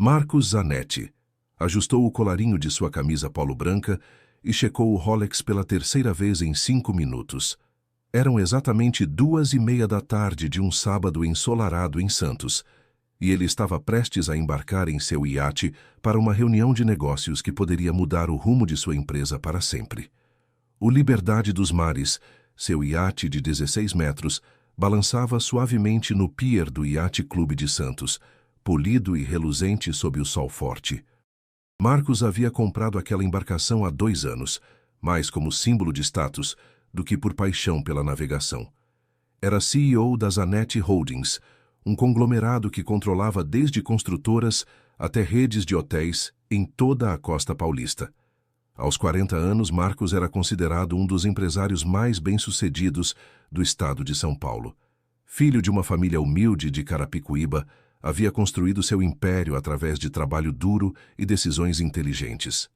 Marcos Zanetti ajustou o colarinho de sua camisa polo branca e checou o Rolex pela terceira vez em 5 minutos. Eram exatamente 2:30 da tarde de um sábado ensolarado em Santos, e ele estava prestes a embarcar em seu iate para uma reunião de negócios que poderia mudar o rumo de sua empresa para sempre. O Liberdade dos Mares, seu iate de 16 metros, balançava suavemente no pier do Iate Clube de Santos, polido e reluzente sob o sol forte. Marcos havia comprado aquela embarcação há 2 anos, mais como símbolo de status do que por paixão pela navegação. Era CEO da Zanetti Holdings, um conglomerado que controlava desde construtoras até redes de hotéis em toda a costa paulista. Aos 40 anos, Marcos era considerado um dos empresários mais bem-sucedidos do estado de São Paulo. Filho de uma família humilde de Carapicuíba, havia construído seu império através de trabalho duro e decisões inteligentes.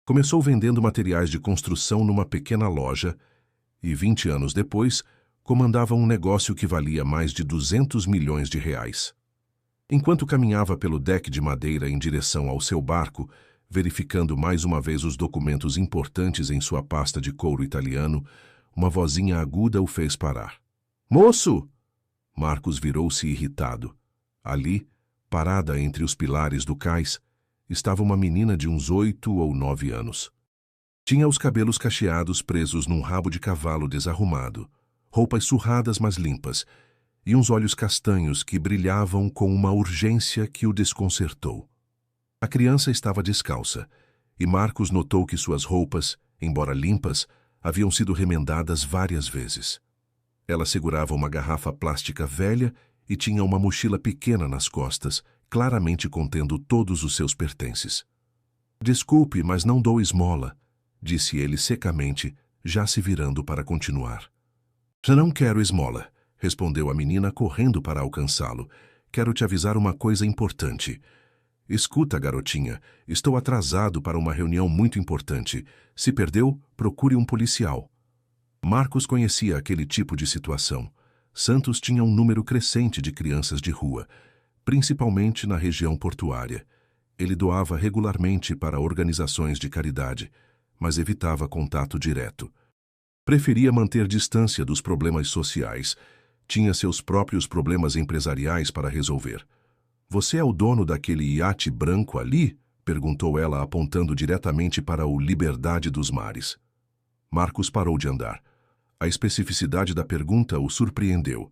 Começou vendendo materiais de construção numa pequena loja e, 20 anos depois, comandava um negócio que valia mais de 200 milhões de reais. Enquanto caminhava pelo deck de madeira em direção ao seu barco, verificando mais uma vez os documentos importantes em sua pasta de couro italiano, uma vozinha aguda o fez parar. "Moço!" Marcos virou-se irritado. Ali, parada entre os pilares do cais, estava uma menina de uns 8 ou 9 anos. Tinha os cabelos cacheados presos num rabo de cavalo desarrumado, roupas surradas mas limpas, e uns olhos castanhos que brilhavam com uma urgência que o desconcertou. A criança estava descalça, e Marcos notou que suas roupas, embora limpas, haviam sido remendadas várias vezes. Ela segurava uma garrafa plástica velha e tinha uma mochila pequena nas costas, claramente contendo todos os seus pertences. "Desculpe, mas não dou esmola", disse ele secamente, já se virando para continuar. "Já não quero esmola", respondeu a menina correndo para alcançá-lo. "Quero te avisar uma coisa importante." "Escuta, garotinha, estou atrasado para uma reunião muito importante. Se perdeu, procure um policial." Marcos conhecia aquele tipo de situação. Santos tinha um número crescente de crianças de rua, principalmente na região portuária. Ele doava regularmente para organizações de caridade, mas evitava contato direto. Preferia manter distância dos problemas sociais. Tinha seus próprios problemas empresariais para resolver. "Você é o dono daquele iate branco ali?" perguntou ela, apontando diretamente para o Liberdade dos Mares. Marcos parou de andar. A especificidade da pergunta o surpreendeu.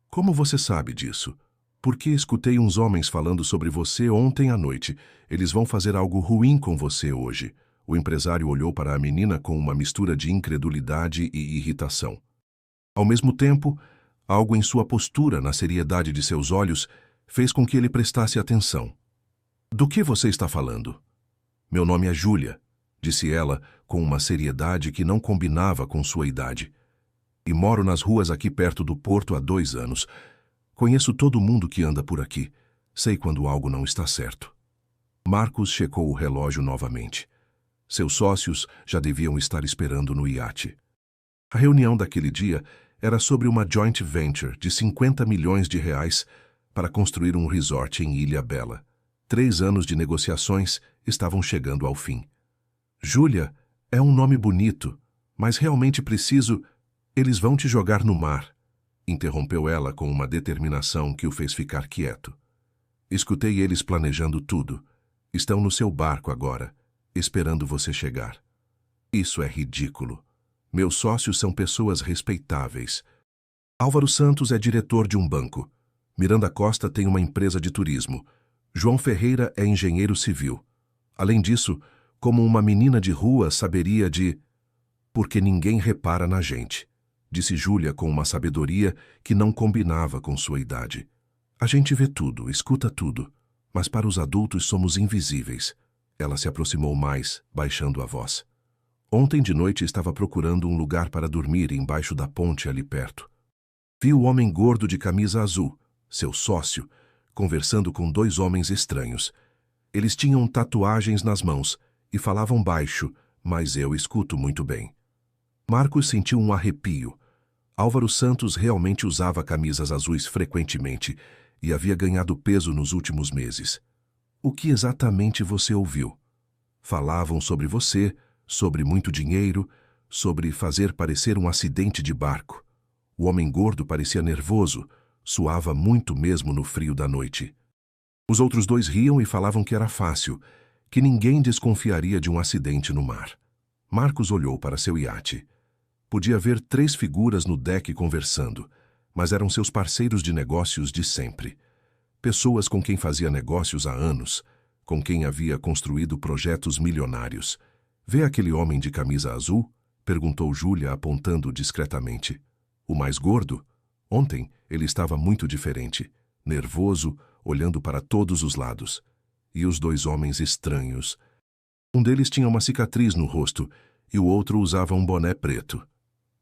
"Como você sabe disso?" "Porque escutei uns homens falando sobre você ontem à noite. Eles vão fazer algo ruim com você hoje." O empresário olhou para a menina com uma mistura de incredulidade e irritação. Ao mesmo tempo, algo em sua postura, na seriedade de seus olhos, fez com que ele prestasse atenção. "Do que você está falando?" "Meu nome é Júlia", disse ela com uma seriedade que não combinava com sua idade. "E moro nas ruas aqui perto do porto há 2 anos. Conheço todo mundo que anda por aqui. Sei quando algo não está certo." Marcos checou o relógio novamente. Seus sócios já deviam estar esperando no iate. A reunião daquele dia era sobre uma joint venture de 50 milhões de reais para construir um resort em Ilha Bela. 3 anos de negociações estavam chegando ao fim. "Júlia, é um nome bonito, mas realmente preciso... Eles vão te jogar no mar", interrompeu ela com uma determinação que o fez ficar quieto. "Escutei eles planejando tudo. Estão no seu barco agora, esperando você chegar." "Isso é ridículo. Meus sócios são pessoas respeitáveis. Álvaro Santos é diretor de um banco. Miranda Costa tem uma empresa de turismo. João Ferreira é engenheiro civil. Além disso, como uma menina de rua saberia de... Porque ninguém repara na gente", disse Júlia com uma sabedoria que não combinava com sua idade. "A gente vê tudo, escuta tudo, mas para os adultos somos invisíveis." Ela se aproximou mais, baixando a voz. "Ontem de noite estava procurando um lugar para dormir embaixo da ponte ali perto. Vi o homem gordo de camisa azul, seu sócio, conversando com 2 homens estranhos. Eles tinham tatuagens nas mãos e falavam baixo, mas eu escuto muito bem." Marcos sentiu um arrepio. Álvaro Santos realmente usava camisas azuis frequentemente e havia ganhado peso nos últimos meses. O que exatamente você ouviu? Falavam sobre você, sobre muito dinheiro, sobre fazer parecer um acidente de barco. O homem gordo parecia nervoso, suava muito mesmo no frio da noite. Os outros dois riam e falavam que era fácil, que ninguém desconfiaria de um acidente no mar. Marcos olhou para seu iate. Podia ver 3 figuras no deck conversando, mas eram seus parceiros de negócios de sempre. Pessoas com quem fazia negócios há anos, com quem havia construído projetos milionários. Vê aquele homem de camisa azul? Perguntou Júlia, apontando discretamente. O mais gordo? Ontem ele estava muito diferente, nervoso, olhando para todos os lados. E os 2 homens estranhos. Um deles tinha uma cicatriz no rosto e o outro usava um boné preto.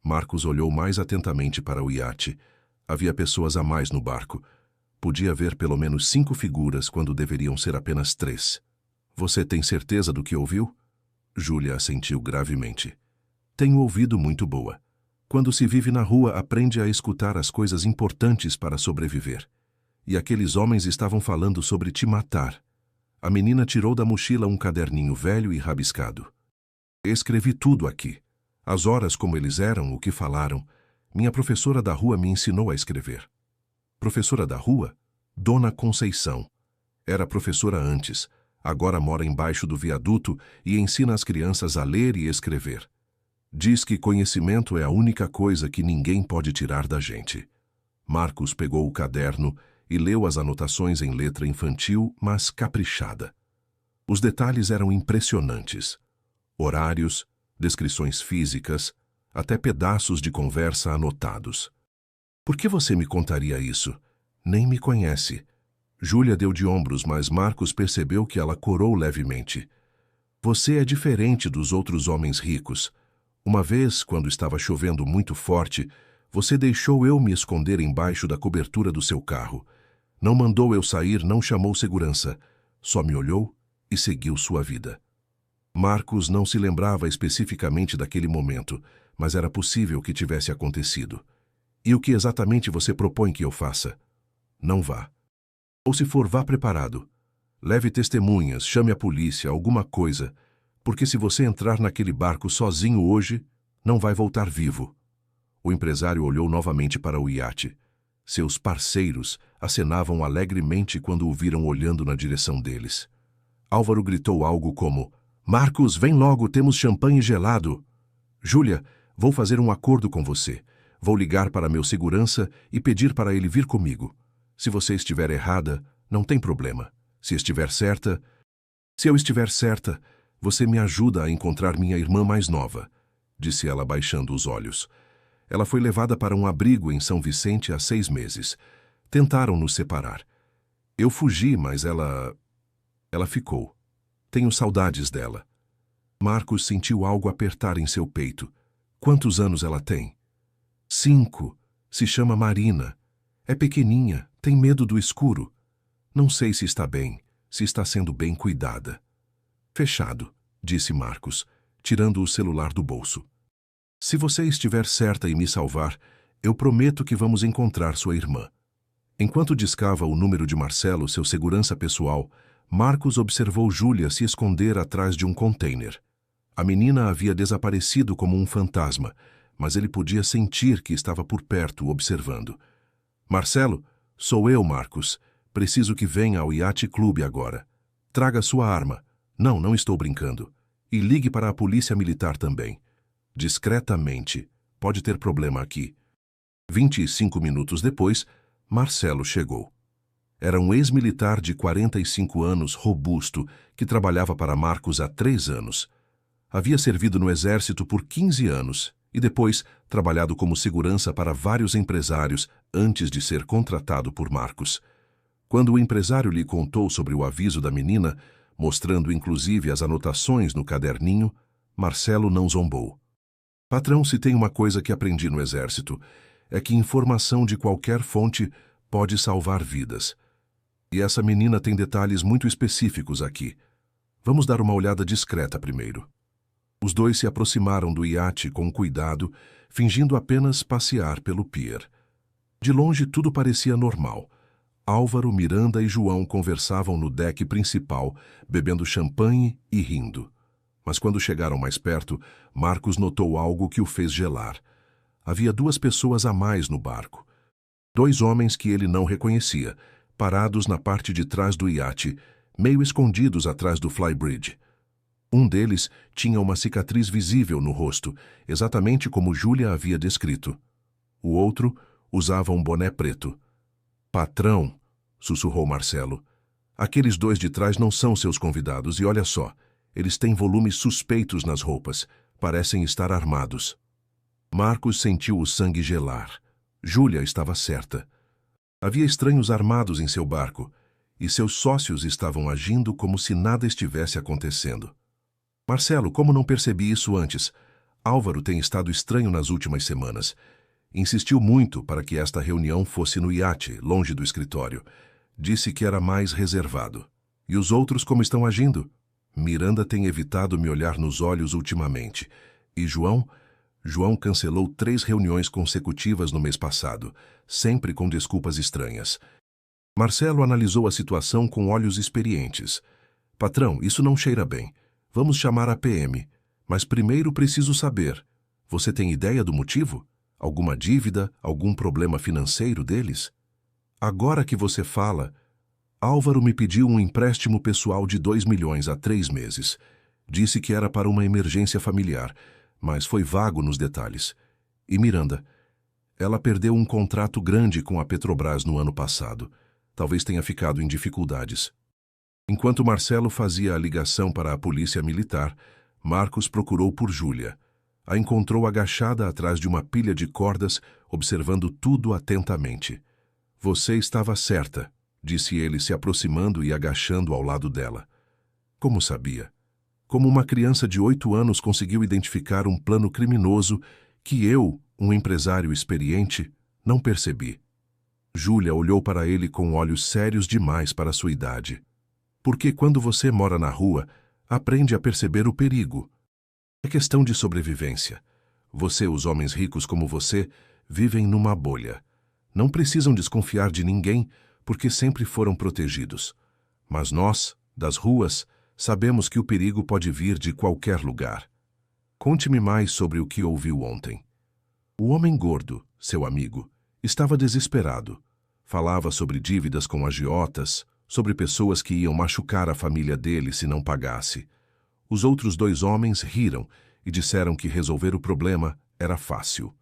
Marcos olhou mais atentamente para o iate. Havia pessoas a mais no barco. Podia ver pelo menos 5 figuras quando deveriam ser apenas 3. Você tem certeza do que ouviu? Júlia assentiu gravemente. Tenho ouvido muito boa. Quando se vive na rua, aprende a escutar as coisas importantes para sobreviver. E aqueles homens estavam falando sobre te matar. A menina tirou da mochila um caderninho velho e rabiscado. Escrevi tudo aqui. As horas como eles eram, o que falaram. Minha professora da rua me ensinou a escrever. Professora da rua? Dona Conceição. Era professora antes. Agora mora embaixo do viaduto e ensina as crianças a ler e escrever. Diz que conhecimento é a única coisa que ninguém pode tirar da gente. Marcos pegou o caderno e leu as anotações em letra infantil, mas caprichada. Os detalhes eram impressionantes. Horários, descrições físicas, até pedaços de conversa anotados. Por que você me contaria isso? Nem me conhece. Júlia deu de ombros, mas Marcos percebeu que ela corou levemente. Você é diferente dos outros homens ricos. Uma vez, quando estava chovendo muito forte, você deixou eu me esconder embaixo da cobertura do seu carro. Não mandou eu sair, não chamou segurança. Só me olhou e seguiu sua vida. Marcos não se lembrava especificamente daquele momento, mas era possível que tivesse acontecido. E o que exatamente você propõe que eu faça? Não vá. Ou se for, vá preparado. Leve testemunhas, chame a polícia, alguma coisa, porque se você entrar naquele barco sozinho hoje, não vai voltar vivo. O empresário olhou novamente para o iate. Seus parceiros acenavam alegremente quando o viram olhando na direção deles. Álvaro gritou algo como: Marcos, vem logo, temos champanhe gelado. Júlia, vou fazer um acordo com você. Vou ligar para meu segurança e pedir para ele vir comigo. Se você estiver errada, não tem problema. Se estiver certa... Se eu estiver certa, você me ajuda a encontrar minha irmã mais nova, disse ela baixando os olhos. Ela foi levada para um abrigo em São Vicente há 6 meses. Tentaram nos separar. Eu fugi, mas ela ficou. Tenho saudades dela. Marcos sentiu algo apertar em seu peito. Quantos anos ela tem? 5. Se chama Marina. É pequeninha, tem medo do escuro. Não sei se está bem, se está sendo bem cuidada. Fechado, disse Marcos, tirando o celular do bolso. Se você estiver certa em me salvar, eu prometo que vamos encontrar sua irmã. Enquanto discava o número de Marcelo, seu segurança pessoal, Marcos observou Júlia se esconder atrás de um container. A menina havia desaparecido como um fantasma, mas ele podia sentir que estava por perto, observando. Marcelo, sou eu, Marcos. Preciso que venha ao Yacht Club agora. Traga sua arma. Não estou brincando. E ligue para a polícia militar também. Discretamente. Pode ter problema aqui. 25 minutos depois, Marcelo chegou. Era um ex-militar de 45 anos, robusto, que trabalhava para Marcos há 3 anos. Havia servido no exército por 15 anos e depois trabalhado como segurança para vários empresários antes de ser contratado por Marcos. Quando o empresário lhe contou sobre o aviso da menina, mostrando inclusive as anotações no caderninho, Marcelo não zombou. Patrão, se tem uma coisa que aprendi no exército, é que informação de qualquer fonte pode salvar vidas. E essa menina tem detalhes muito específicos aqui. Vamos dar uma olhada discreta primeiro. Os dois se aproximaram do iate com cuidado, fingindo apenas passear pelo pier. De longe tudo parecia normal. Álvaro, Miranda e João conversavam no deck principal, bebendo champanhe e rindo. Mas quando chegaram mais perto, Marcos notou algo que o fez gelar. Havia 2 pessoas a mais no barco. 2 homens que ele não reconhecia, parados na parte de trás do iate, meio escondidos atrás do flybridge. Um deles tinha uma cicatriz visível no rosto, exatamente como Júlia havia descrito. O outro usava um boné preto. "Patrão", sussurrou Marcelo, "aqueles 2 de trás não são seus convidados e olha só, eles têm volumes suspeitos nas roupas, parecem estar armados." Marcos sentiu o sangue gelar. Júlia estava certa. Havia estranhos armados em seu barco, e seus sócios estavam agindo como se nada estivesse acontecendo. "Marcelo, como não percebi isso antes? Álvaro tem estado estranho nas últimas semanas. Insistiu muito para que esta reunião fosse no iate, longe do escritório. Disse que era mais reservado. E os outros como estão agindo? Miranda tem evitado me olhar nos olhos ultimamente. E João? João cancelou 3 reuniões consecutivas no mês passado, sempre com desculpas estranhas." Marcelo analisou a situação com olhos experientes. "Patrão, isso não cheira bem. Vamos chamar a PM. Mas primeiro preciso saber. Você tem ideia do motivo? Alguma dívida, algum problema financeiro deles?" "Agora que você fala, Álvaro me pediu um empréstimo pessoal de 2 milhões há 3 meses. Disse que era para uma emergência familiar, mas foi vago nos detalhes. E Miranda? Ela perdeu um contrato grande com a Petrobras no ano passado. Talvez tenha ficado em dificuldades." Enquanto Marcelo fazia a ligação para a polícia militar, Marcos procurou por Júlia. A encontrou agachada atrás de uma pilha de cordas, observando tudo atentamente. "Você estava certa", disse ele, se aproximando e agachando ao lado dela. Como sabia? Como uma criança de 8 anos conseguiu identificar um plano criminoso que eu, um empresário experiente, não percebi? Júlia olhou para ele com olhos sérios demais para sua idade. "Porque quando você mora na rua, aprende a perceber o perigo. É questão de sobrevivência. Os homens ricos como você, vivem numa bolha. Não precisam desconfiar de ninguém, porque sempre foram protegidos. Mas nós, das ruas, sabemos que o perigo pode vir de qualquer lugar. Conte-me mais sobre o que ouviu ontem." O homem gordo, seu amigo, estava desesperado. Falava sobre dívidas com agiotas, sobre pessoas que iam machucar a família dele se não pagasse. Os outros 2 homens riram e disseram que resolver o problema era fácil.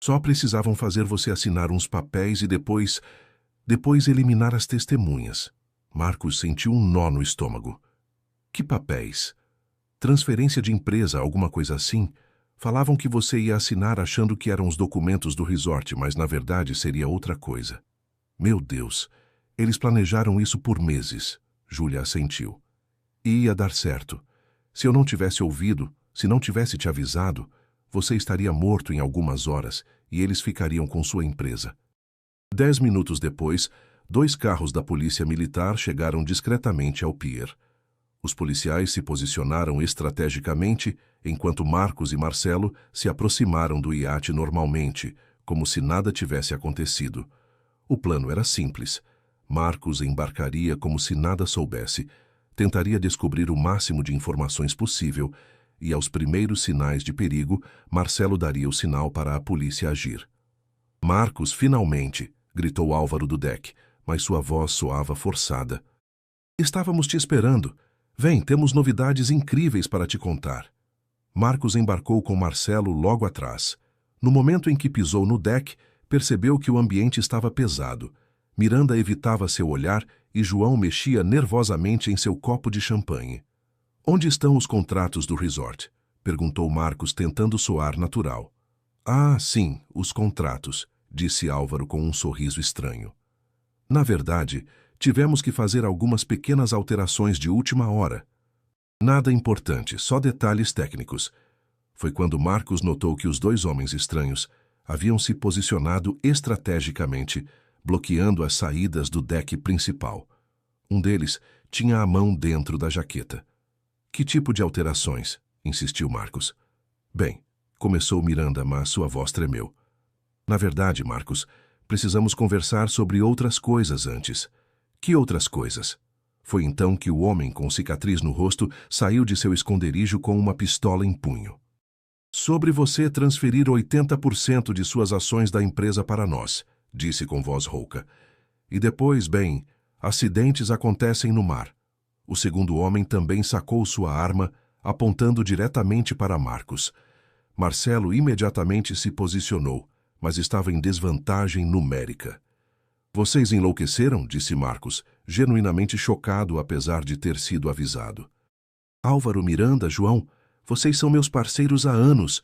Só precisavam fazer você assinar uns papéis e depois eliminar as testemunhas. Marcos sentiu um nó no estômago. "Que papéis? Transferência de empresa, alguma coisa assim? Falavam que você ia assinar achando que eram os documentos do resort, mas na verdade seria outra coisa." "Meu Deus, eles planejaram isso por meses", Júlia assentiu. "E ia dar certo. Se eu não tivesse ouvido, se não tivesse te avisado, você estaria morto em algumas horas e eles ficariam com sua empresa." 10 minutos depois, 2 carros da polícia militar chegaram discretamente ao pier. Os policiais se posicionaram estrategicamente, enquanto Marcos e Marcelo se aproximaram do iate normalmente, como se nada tivesse acontecido. O plano era simples. Marcos embarcaria como se nada soubesse, tentaria descobrir o máximo de informações possível e, aos primeiros sinais de perigo, Marcelo daria o sinal para a polícia agir. "Marcos, finalmente!" gritou Álvaro do deck, mas sua voz soava forçada. "Estávamos te esperando. Vem, temos novidades incríveis para te contar." Marcos embarcou com Marcelo logo atrás. No momento em que pisou no deck, percebeu que o ambiente estava pesado. Miranda evitava seu olhar e João mexia nervosamente em seu copo de champanhe. "Onde estão os contratos do resort?" perguntou Marcos, tentando soar natural. "Ah, sim, os contratos", disse Álvaro com um sorriso estranho. "Na verdade, tivemos que fazer algumas pequenas alterações de última hora. Nada importante, só detalhes técnicos." Foi quando Marcos notou que os 2 homens estranhos haviam se posicionado estrategicamente, bloqueando as saídas do deck principal. Um deles tinha a mão dentro da jaqueta. "Que tipo de alterações?" insistiu Marcos. "Bem", começou Miranda, mas sua voz tremeu. "Na verdade, Marcos, Precisamos conversar sobre outras coisas antes. Que outras coisas? Foi então que o homem com cicatriz no rosto saiu de seu esconderijo com uma pistola em punho. Sobre você transferir 80% de suas ações da empresa para nós, disse com voz rouca. E depois, bem, acidentes acontecem no mar. O segundo homem também sacou sua arma, apontando diretamente para Marcos. Marcelo imediatamente se posicionou, mas estava em desvantagem numérica. Vocês enlouqueceram? Disse Marcos, genuinamente chocado apesar de ter sido avisado. Álvaro, Miranda, João, vocês são meus parceiros há anos.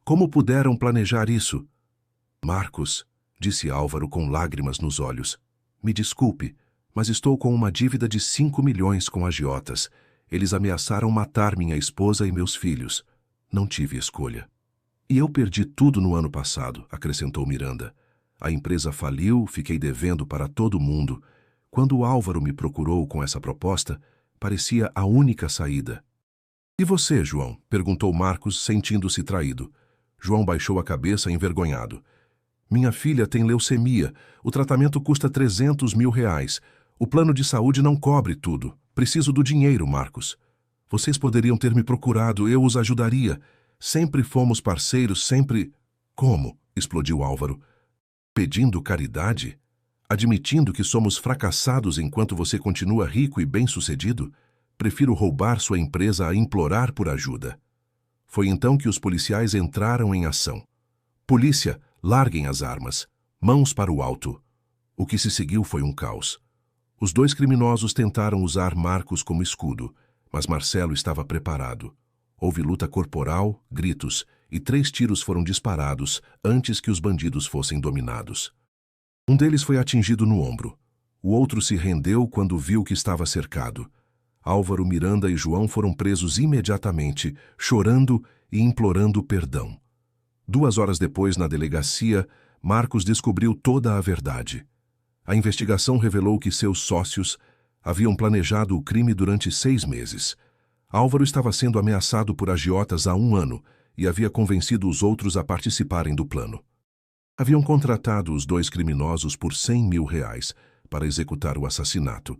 Como puderam planejar isso? Marcos, disse Álvaro com lágrimas nos olhos, me desculpe, mas estou com uma dívida de 5 milhões com agiotas. Eles ameaçaram matar minha esposa e meus filhos. Não tive escolha. E eu perdi tudo no ano passado, acrescentou Miranda. A empresa faliu, fiquei devendo para todo mundo. Quando o Álvaro me procurou com essa proposta, parecia a única saída. E você, João? Perguntou Marcos, sentindo-se traído. João baixou a cabeça envergonhado. Minha filha tem leucemia. O tratamento custa 300 mil reais. O plano de saúde não cobre tudo. Preciso do dinheiro, Marcos. Vocês poderiam ter me procurado, eu os ajudaria. Sempre fomos parceiros, sempre... Como? Explodiu Álvaro. Pedindo caridade? Admitindo que somos fracassados enquanto você continua rico e bem-sucedido? Prefiro roubar sua empresa a implorar por ajuda. Foi então que os policiais entraram em ação. Polícia, larguem as armas. Mãos para o alto. O que se seguiu foi um caos. Os dois criminosos tentaram usar Marcos como escudo, mas Marcelo estava preparado. Houve luta corporal, gritos, e 3 tiros foram disparados antes que os bandidos fossem dominados. Um deles foi atingido no ombro. O outro se rendeu quando viu que estava cercado. Álvaro, Miranda e João foram presos imediatamente, chorando e implorando perdão. 2 horas depois, na delegacia, Marcos descobriu toda a verdade. A investigação revelou que seus sócios haviam planejado o crime durante 6 meses. Álvaro estava sendo ameaçado por agiotas há 1 ano e havia convencido os outros a participarem do plano. Haviam contratado os 2 criminosos por 100 mil reais para executar o assassinato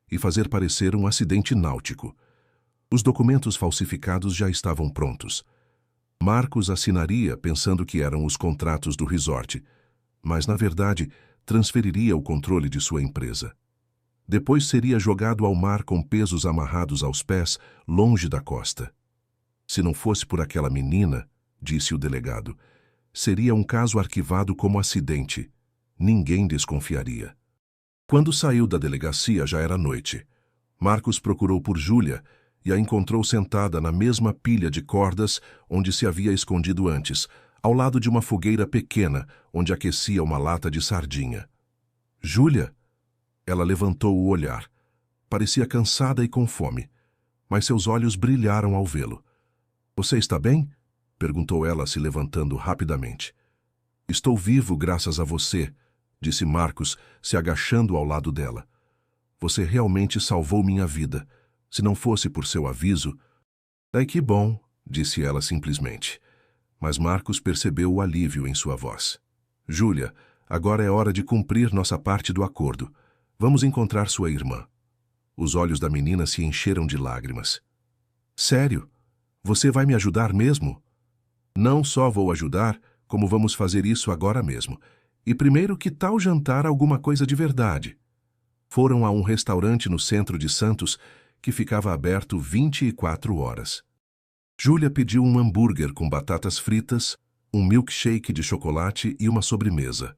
e fazer parecer um acidente náutico. Os documentos falsificados já estavam prontos. Marcos assinaria pensando que eram os contratos do resort, mas, na verdade, transferiria o controle de sua empresa. Depois seria jogado ao mar com pesos amarrados aos pés, longe da costa. Se não fosse por aquela menina, disse o delegado, seria um caso arquivado como acidente. Ninguém desconfiaria. Quando saiu da delegacia já era noite. Marcos procurou por Júlia e a encontrou sentada na mesma pilha de cordas onde se havia escondido antes, ao lado de uma fogueira pequena onde aquecia uma lata de sardinha. Júlia? Ela levantou o olhar. Parecia cansada e com fome, mas seus olhos brilharam ao vê-lo. Você está bem? Perguntou ela, se levantando rapidamente. Estou vivo graças a você, disse Marcos, se agachando ao lado dela. Você realmente salvou minha vida. Se não fosse por seu aviso... É que bom, disse ela simplesmente. Mas Marcos percebeu o alívio em sua voz. Júlia, agora é hora de cumprir nossa parte do acordo. Vamos encontrar sua irmã. Os olhos da menina se encheram de lágrimas. Sério? Você vai me ajudar mesmo? Não só vou ajudar, como vamos fazer isso agora mesmo. E primeiro, que tal jantar alguma coisa de verdade? Foram a um restaurante no centro de Santos que ficava aberto 24 horas. Júlia pediu um hambúrguer com batatas fritas, um milkshake de chocolate e uma sobremesa.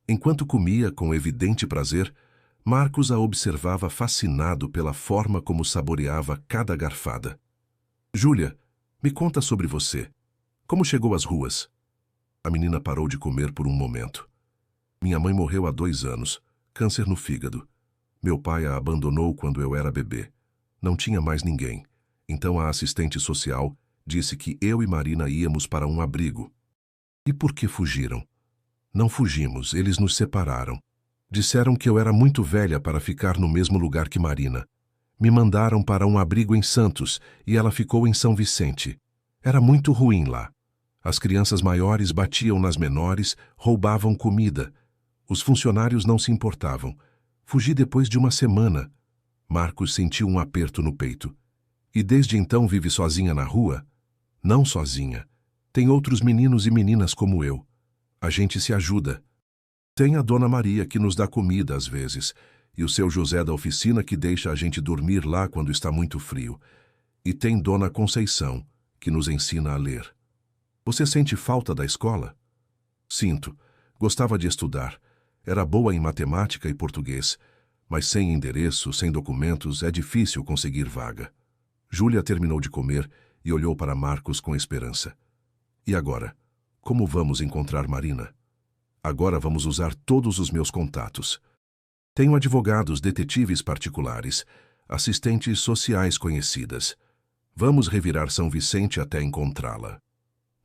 Enquanto comia com evidente prazer, Marcos a observava fascinado pela forma como saboreava cada garfada. Júlia, me conta sobre você. Como chegou às ruas? A menina parou de comer por um momento. Minha mãe morreu há 2 anos, câncer no fígado. Meu pai a abandonou quando eu era bebê. Não tinha mais ninguém. Então a assistente social disse que eu e Marina íamos para um abrigo. E por que fugiram? Não fugimos, eles nos separaram. Disseram que eu era muito velha para ficar no mesmo lugar que Marina. Me mandaram para um abrigo em Santos e ela ficou em São Vicente. Era muito ruim lá. As crianças maiores batiam nas menores, roubavam comida. Os funcionários não se importavam. Fugi depois de uma semana. Marcos sentiu um aperto no peito. E desde então vive sozinha na rua? Não sozinha. Tem outros meninos e meninas como eu. A gente se ajuda. Tem a Dona Maria que nos dá comida às vezes, e o seu José da oficina que deixa a gente dormir lá quando está muito frio. E tem Dona Conceição, que nos ensina a ler. Você sente falta da escola? Sinto. Gostava de estudar. Era boa em matemática e português, mas sem endereço, sem documentos, é difícil conseguir vaga. Júlia terminou de comer e olhou para Marcos com esperança. E agora? Como vamos encontrar Marina? Agora vamos usar todos os meus contatos. Tenho advogados, detetives particulares, assistentes sociais conhecidas. Vamos revirar São Vicente até encontrá-la.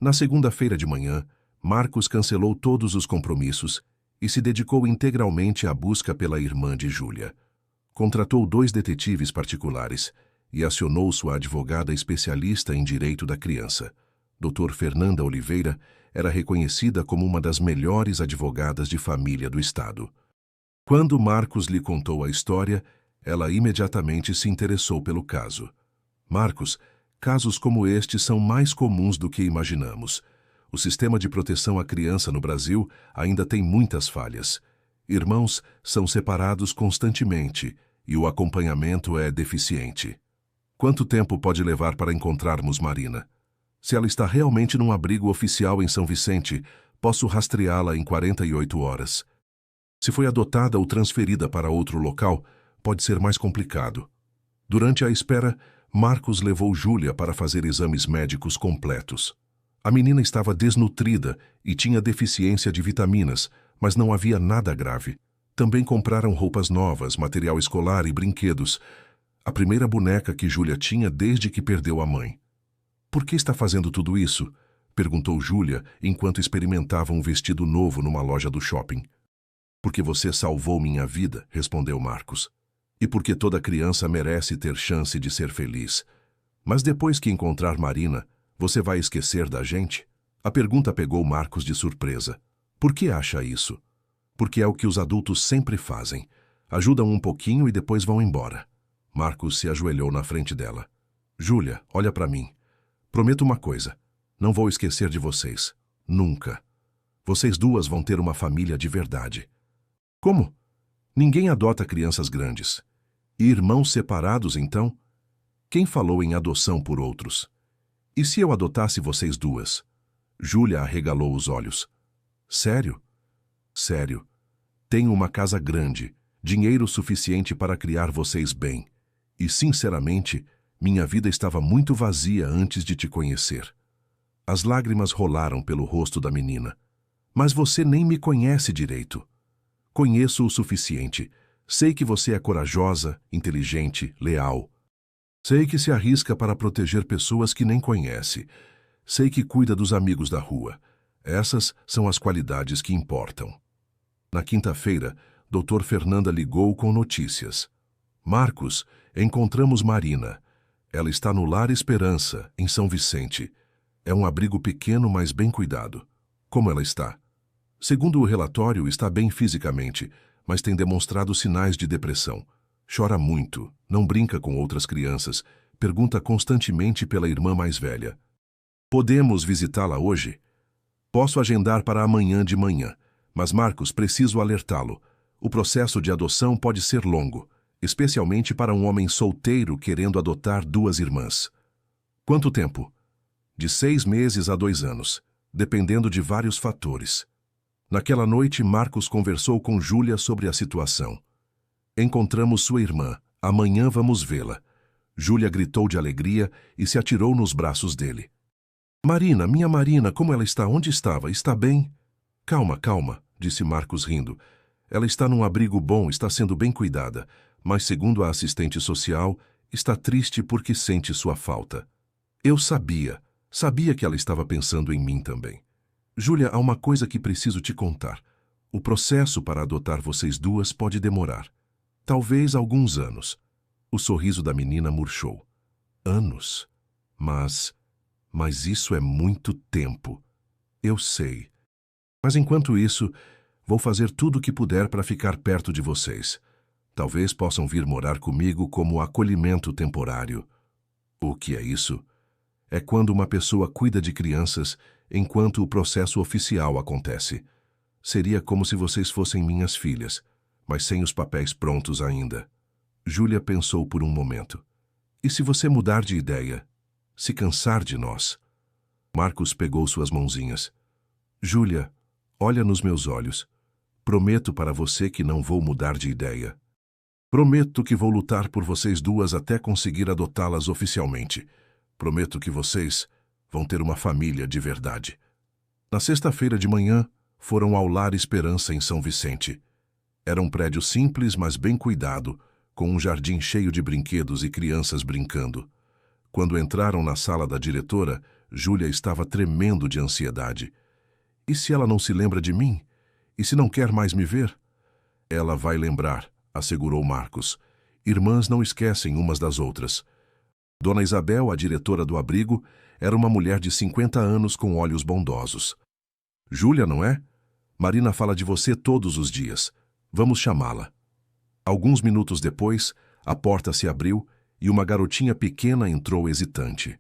Na segunda-feira de manhã, Marcos cancelou todos os compromissos e se dedicou integralmente à busca pela irmã de Júlia. Contratou 2 detetives particulares e acionou sua advogada especialista em direito da criança. Dr. Fernanda Oliveira era reconhecida como uma das melhores advogadas de família do estado. Quando Marcos lhe contou a história, ela imediatamente se interessou pelo caso. Marcos, casos como este são mais comuns do que imaginamos. O sistema de proteção à criança no Brasil ainda tem muitas falhas. Irmãos são separados constantemente e o acompanhamento é deficiente. Quanto tempo pode levar para encontrarmos Marina? Se ela está realmente num abrigo oficial em São Vicente, posso rastreá-la em 48 horas. Se foi adotada ou transferida para outro local, pode ser mais complicado. Durante a espera, Marcos levou Júlia para fazer exames médicos completos. A menina estava desnutrida e tinha deficiência de vitaminas, mas não havia nada grave. Também compraram roupas novas, material escolar e brinquedos. A primeira boneca que Júlia tinha desde que perdeu a mãe. Por que está fazendo tudo isso? Perguntou Júlia enquanto experimentava um vestido novo numa loja do shopping. Porque você salvou minha vida, respondeu Marcos. E porque toda criança merece ter chance de ser feliz. Mas depois que encontrar Marina, você vai esquecer da gente? A pergunta pegou Marcos de surpresa. Por que acha isso? Porque é o que os adultos sempre fazem. Ajudam um pouquinho e depois vão embora. Marcos se ajoelhou na frente dela. Júlia, olha para mim. Prometo uma coisa. Não vou esquecer de vocês. Nunca. Vocês duas vão ter uma família de verdade. Como? Ninguém adota crianças grandes. E irmãos separados, então? Quem falou em adoção por outros? E se eu adotasse vocês duas? Júlia arregalou os olhos. Sério? Sério. Tenho uma casa grande, dinheiro suficiente para criar vocês bem. E, sinceramente, minha vida estava muito vazia antes de te conhecer. As lágrimas rolaram pelo rosto da menina. Mas você nem me conhece direito. Conheço o suficiente. Sei que você é corajosa, inteligente, leal. Sei que se arrisca para proteger pessoas que nem conhece. Sei que cuida dos amigos da rua. Essas são as qualidades que importam. Na quinta-feira, Dr. Fernanda ligou com notícias. Marcos, encontramos Marina. Ela está no Lar Esperança, em São Vicente. É um abrigo pequeno, mas bem cuidado. Como ela está? Segundo o relatório, está bem fisicamente, mas tem demonstrado sinais de depressão. Chora muito, não brinca com outras crianças, pergunta constantemente pela irmã mais velha. Podemos visitá-la hoje? Posso agendar para amanhã de manhã, mas Marcos, preciso alertá-lo. O processo de adoção pode ser longo, especialmente para um homem solteiro querendo adotar 2 irmãs. Quanto tempo? De 6 meses a 2 anos, dependendo de vários fatores. Naquela noite, Marcos conversou com Júlia sobre a situação. Encontramos sua irmã. Amanhã vamos vê-la. Júlia gritou de alegria e se atirou nos braços dele. Marina, minha Marina, como ela está? Onde estava? Está bem? Calma, calma, disse Marcos rindo. Ela está num abrigo bom, está sendo bem cuidada, mas, segundo a assistente social, está triste porque sente sua falta. Eu sabia que ela estava pensando em mim também. Júlia, há uma coisa que preciso te contar. O processo para adotar vocês duas pode demorar. Talvez alguns anos. O sorriso da menina murchou. Anos? Mas isso é muito tempo. Eu sei. Mas enquanto isso, Vou fazer tudo o que puder para ficar perto de vocês. Talvez possam vir morar comigo como acolhimento temporário. O que é isso? É quando uma pessoa cuida de crianças enquanto o processo oficial acontece. Seria como se vocês fossem minhas filhas, mas sem os papéis prontos ainda. Júlia pensou por um momento. E se você mudar de ideia? Se cansar de nós? Marcos pegou suas mãozinhas. Júlia, olha nos meus olhos. Prometo para você que não vou mudar de ideia. Prometo que vou lutar por vocês duas até conseguir adotá-las oficialmente. Prometo que vocês vão ter uma família de verdade. Na sexta-feira de manhã, foram ao Lar Esperança em São Vicente. Era um prédio simples, mas bem cuidado, com um jardim cheio de brinquedos e crianças brincando. Quando entraram na sala da diretora, Júlia estava tremendo de ansiedade. E se ela não se lembra de mim? E se não quer mais me ver? Ela vai lembrar, assegurou Marcos. Irmãs não esquecem umas das outras. Dona Isabel, a diretora do abrigo, era uma mulher de 50 anos com olhos bondosos. Júlia, não é? Marina fala de você todos os dias. Vamos chamá-la. Alguns minutos depois, a porta se abriu e uma garotinha pequena entrou hesitante.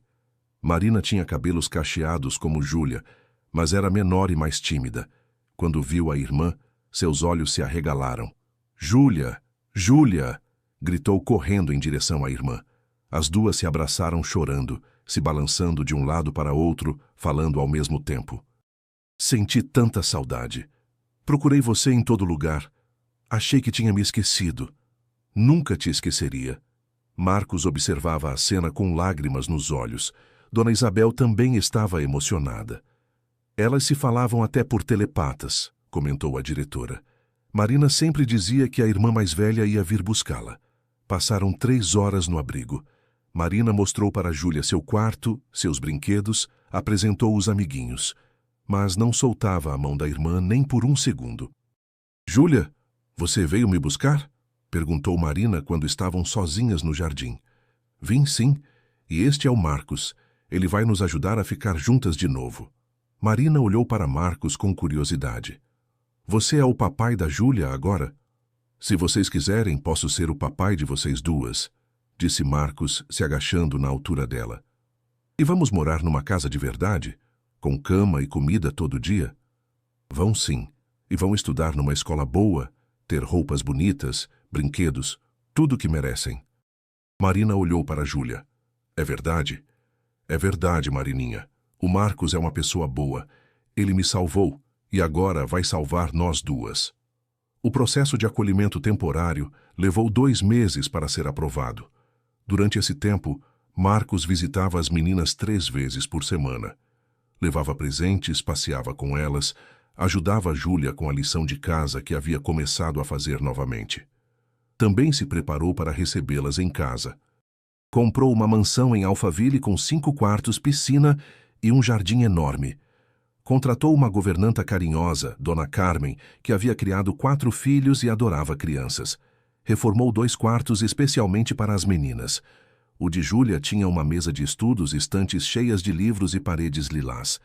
Marina tinha cabelos cacheados como Júlia, mas era menor e mais tímida. Quando viu a irmã, seus olhos se arregalaram. Júlia! Júlia! Gritou correndo em direção à irmã. As duas se abraçaram chorando, se balançando de um lado para outro, falando ao mesmo tempo. Senti tanta saudade. Procurei você em todo lugar. Achei que tinha me esquecido. Nunca te esqueceria. Marcos observava a cena com lágrimas nos olhos. Dona Isabel também estava emocionada. Elas se falavam até por telepatas, comentou a diretora. Marina sempre dizia que a irmã mais velha ia vir buscá-la. Passaram 3 horas no abrigo. Marina mostrou para Júlia seu quarto, seus brinquedos, apresentou os amiguinhos. Mas não soltava a mão da irmã nem por um segundo. Júlia, você veio me buscar? Perguntou Marina quando estavam sozinhas no jardim. Vim sim, e este é o Marcos. Ele vai nos ajudar a ficar juntas de novo. Marina olhou para Marcos com curiosidade. Você é o papai da Júlia agora? Se vocês quiserem, posso ser o papai de vocês duas, disse Marcos, se agachando na altura dela. E vamos morar numa casa de verdade? Com cama e comida todo dia? Vão sim, e vão estudar numa escola boa, ter roupas bonitas, brinquedos, tudo o que merecem. Marina olhou para Júlia. É verdade? É verdade, Marininha. O Marcos é uma pessoa boa. Ele me salvou e agora vai salvar nós duas. O processo de acolhimento temporário levou 2 meses para ser aprovado. Durante esse tempo, Marcos visitava as meninas 3 vezes por semana. Levava presentes, passeava com elas, ajudava Júlia com a lição de casa que havia começado a fazer novamente. Também se preparou para recebê-las em casa. Comprou uma mansão em Alphaville com 5 quartos, piscina e um jardim enorme. Contratou uma governanta carinhosa, Dona Carmen, que havia criado 4 filhos e adorava crianças. Reformou 2 quartos especialmente para as meninas. O de Júlia tinha uma mesa de estudos, estantes cheias de livros e paredes lilás.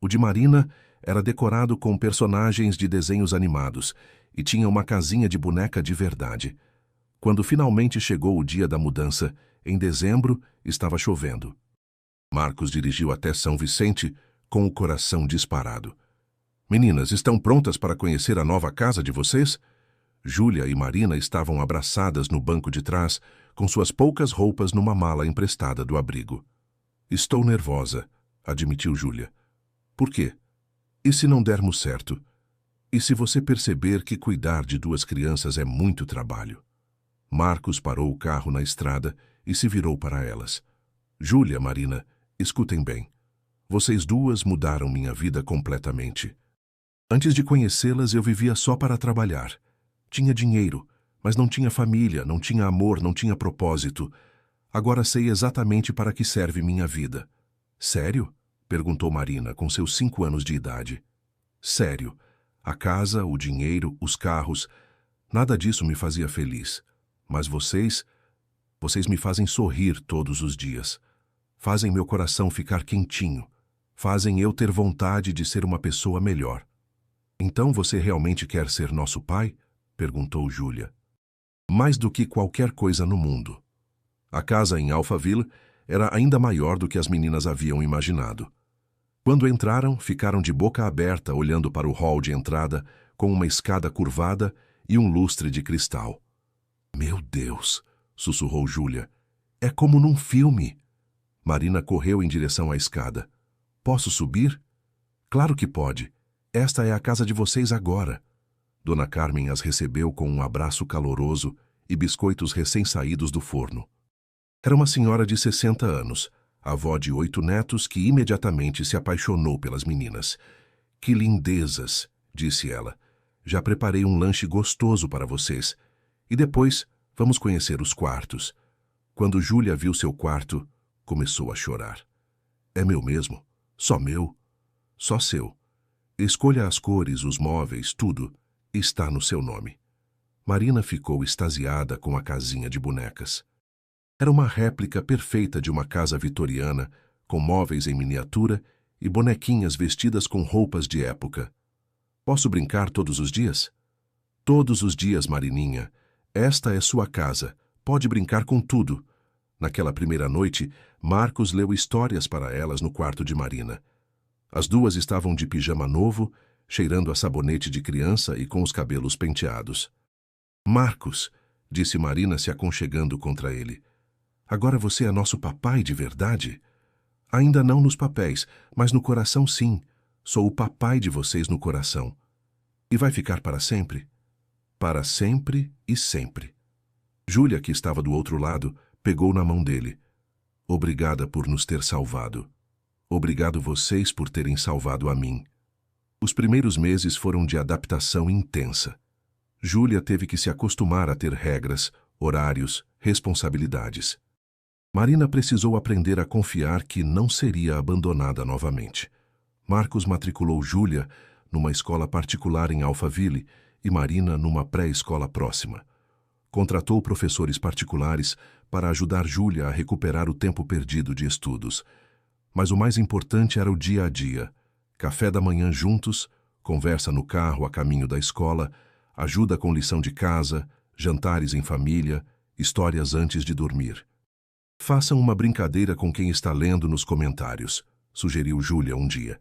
O de Marina era decorado com personagens de desenhos animados e tinha uma casinha de boneca de verdade. Quando finalmente chegou o dia da mudança, em dezembro, estava chovendo. Marcos dirigiu até São Vicente com o coração disparado. Meninas, estão prontas para conhecer a nova casa de vocês? Júlia e Marina estavam abraçadas no banco de trás, com suas poucas roupas numa mala emprestada do abrigo. Estou nervosa, admitiu Júlia. Por quê? E se não dermos certo? E se você perceber que cuidar de 2 crianças é muito trabalho? Marcos parou o carro na estrada e se virou para elas. Júlia, Marina, escutem bem. Vocês duas mudaram minha vida completamente. Antes de conhecê-las, eu vivia só para trabalhar. Tinha dinheiro, mas não tinha família, não tinha amor, não tinha propósito. Agora sei exatamente para que serve minha vida. Sério? Perguntou Marina, com seus 5 anos de idade. Sério. A casa, o dinheiro, os carros, nada disso me fazia feliz. Mas vocês me fazem sorrir todos os dias. Fazem meu coração ficar quentinho. Fazem eu ter vontade de ser uma pessoa melhor. Então você realmente quer ser nosso pai? Perguntou Júlia. Mais do que qualquer coisa no mundo. A casa em Alphaville era ainda maior do que as meninas haviam imaginado. Quando entraram, ficaram de boca aberta olhando para o hall de entrada com uma escada curvada e um lustre de cristal. Meu Deus! Sussurrou Júlia. É como num filme. Marina correu em direção à escada. Posso subir? Claro que pode. Esta é a casa de vocês agora. Dona Carmen as recebeu com um abraço caloroso e biscoitos recém-saídos do forno. Era uma senhora de 60 anos, avó de 8 netos que imediatamente se apaixonou pelas meninas. Que lindezas, disse ela. Já preparei um lanche gostoso para vocês. E depois vamos conhecer os quartos. Quando Júlia viu seu quarto, começou a chorar. É meu mesmo? Só meu? Só seu. Escolha as cores, os móveis, tudo. Está no seu nome. Marina ficou extasiada com a casinha de bonecas. Era uma réplica perfeita de uma casa vitoriana, com móveis em miniatura e bonequinhas vestidas com roupas de época. Posso brincar todos os dias? Todos os dias, Marininha. Esta é sua casa. Pode brincar com tudo. Naquela primeira noite, Marcos leu histórias para elas no quarto de Marina. As duas estavam de pijama novo, cheirando a sabonete de criança e com os cabelos penteados. Marcos, disse Marina se aconchegando contra ele. Agora você é nosso papai de verdade? Ainda não nos papéis, mas no coração sim. Sou o papai de vocês no coração. E vai ficar para sempre? Para sempre e sempre. Júlia, que estava do outro lado, pegou na mão dele. Obrigada por nos ter salvado. Obrigado vocês por terem salvado a mim. Os primeiros meses foram de adaptação intensa. Júlia teve que se acostumar a ter regras, horários, responsabilidades. Marina precisou aprender a confiar que não seria abandonada novamente. Marcos matriculou Júlia numa escola particular em Alphaville e Marina numa pré-escola próxima. Contratou professores particulares para ajudar Júlia a recuperar o tempo perdido de estudos. Mas o mais importante era o dia a dia. Café da manhã juntos, conversa no carro a caminho da escola, ajuda com lição de casa, jantares em família, histórias antes de dormir. Façam uma brincadeira com quem está lendo nos comentários, sugeriu Júlia um dia.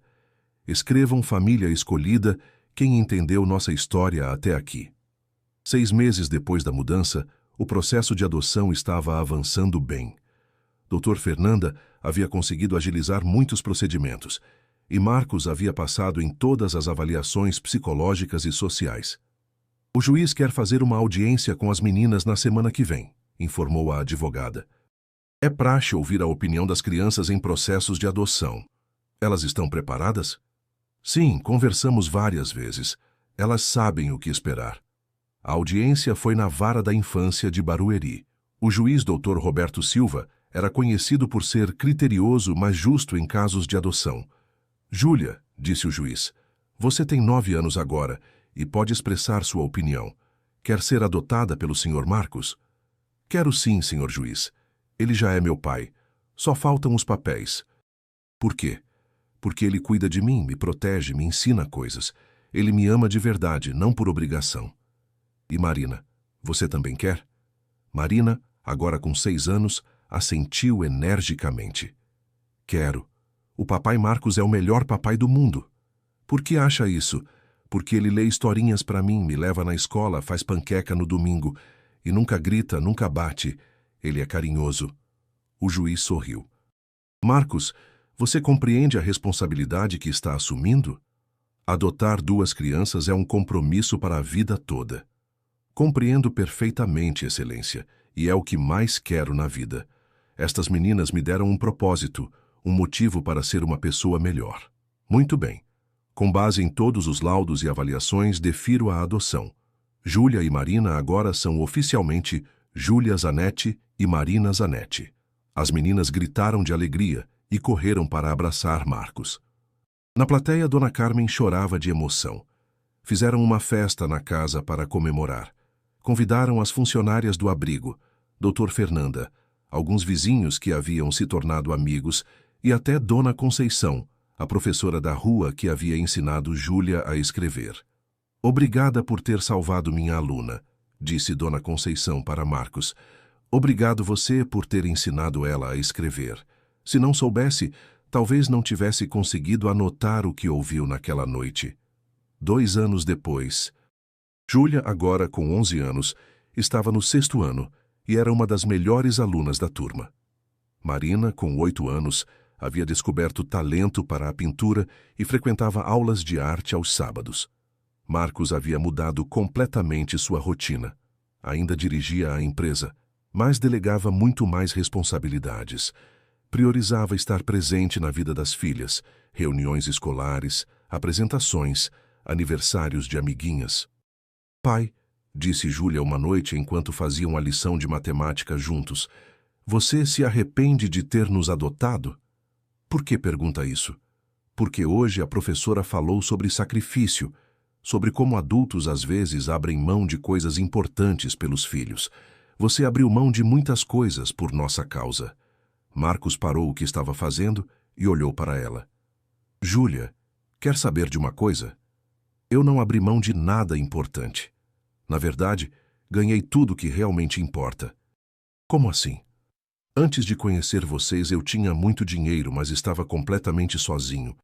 Escrevam família escolhida, quem entendeu nossa história até aqui. 6 meses depois da mudança, o processo de adoção estava avançando bem. Dr. Fernanda havia conseguido agilizar muitos procedimentos, e Marcos havia passado em todas as avaliações psicológicas e sociais. O juiz quer fazer uma audiência com as meninas na semana que vem, informou a advogada. É praxe ouvir a opinião das crianças em processos de adoção. Elas estão preparadas? Sim, conversamos várias vezes. Elas sabem o que esperar. A audiência foi na Vara da Infância de Barueri. O juiz Dr. Roberto Silva era conhecido por ser criterioso, mas justo em casos de adoção. Júlia, disse o juiz, você tem 9 anos agora e pode expressar sua opinião. Quer ser adotada pelo Sr. Marcos? Quero sim, senhor juiz. Ele já é meu pai. Só faltam os papéis. Por quê? Porque ele cuida de mim, me protege, me ensina coisas. Ele me ama de verdade, não por obrigação. E Marina, você também quer? Marina, agora com 6 anos, assentiu energicamente. Quero. O papai Marcos é o melhor papai do mundo. Por que acha isso? Porque ele lê historinhas para mim, me leva na escola, faz panqueca no domingo e nunca grita, nunca bate. Ele é carinhoso. O juiz sorriu. Marcos, você compreende a responsabilidade que está assumindo? Adotar 2 crianças é um compromisso para a vida toda. Compreendo perfeitamente, Excelência, e é o que mais quero na vida. Estas meninas me deram um propósito, um motivo para ser uma pessoa melhor. Muito bem. Com base em todos os laudos e avaliações, defiro a adoção. Júlia e Marina agora são oficialmente Júlia Zanetti e Marina Zanetti. As meninas gritaram de alegria e correram para abraçar Marcos. Na plateia, Dona Carmen chorava de emoção. Fizeram uma festa na casa para comemorar. Convidaram as funcionárias do abrigo, Dr. Fernanda, alguns vizinhos que haviam se tornado amigos e até Dona Conceição, a professora da rua que havia ensinado Júlia a escrever. Obrigada por ter salvado minha aluna, disse Dona Conceição para Marcos. Obrigado você por ter ensinado ela a escrever. Se não soubesse, talvez não tivesse conseguido anotar o que ouviu naquela noite. 2 anos depois, Júlia, agora com 11 anos, estava no 6º ano e era uma das melhores alunas da turma. Marina, com 8 anos, havia descoberto talento para a pintura e frequentava aulas de arte aos sábados. Marcos havia mudado completamente sua rotina. Ainda dirigia a empresa, mas delegava muito mais responsabilidades. Priorizava estar presente na vida das filhas, reuniões escolares, apresentações, aniversários de amiguinhas. Pai, disse Júlia uma noite enquanto faziam a lição de matemática juntos, você se arrepende de ter nos adotado? Por que pergunta isso? Porque hoje a professora falou sobre sacrifício, sobre como adultos às vezes abrem mão de coisas importantes pelos filhos. Você abriu mão de muitas coisas por nossa causa. Marcos parou o que estava fazendo e olhou para ela. Júlia, quer saber de uma coisa? Eu não abri mão de nada importante. Na verdade, ganhei tudo o que realmente importa. Como assim? Antes de conhecer vocês, eu tinha muito dinheiro, mas estava completamente sozinho.